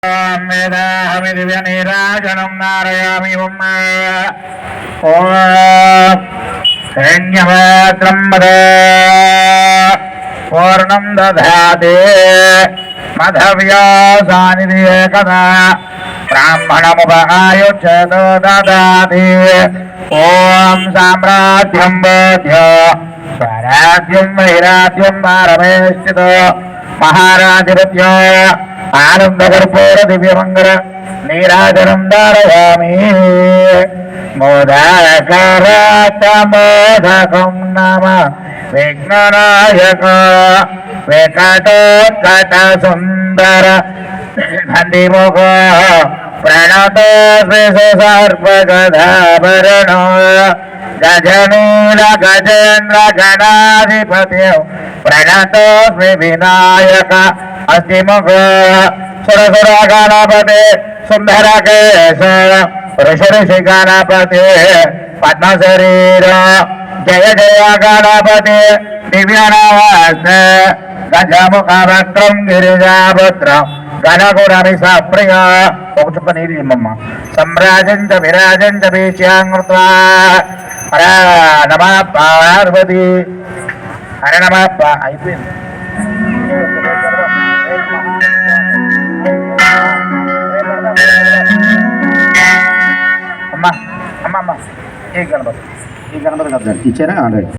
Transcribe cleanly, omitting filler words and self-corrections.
वेदाहमि दिव्यनीराजनं नारयामि ॐ हिरण्यवक्त्रं वद पूर्णं दधाति मधव्यासानिधि कदा ब्राह्मणमुपआयुच्यतो ददाति ॐ साम्राज्यं बोध्य स्वराज्यं वैराज्यं पारमेष्ठितो महाराधिपत्य आनंदकर्पूर दिव्यमंगल नीराजनं धारयामि मोदकं नम विघ्ननायक वेकटोत्कट सुंदर हंदिमुख प्रणतो सर्पगदाभरण गजनील गजेन्द्र गणाधिपति प्रणतो विनायक अस्तिमुख सुरसुर गणपति सुंदर केश ऋषि गणपति पद्म शरीर जय जय गणपति दिव्य नमस्ते गजमुख वक्त्रं गिरिजापुत्रं गणगुणमिष प्रिय मम्म सम्राजं च विराजं च भीष्याङ्कृत्वा हर नमः पार्वती हर नमः అయిపోయింది అమ్మా అమ్మా అమ్మా ఈ గణపతి కదండి ఇచ్చారా ఆల్రెడీ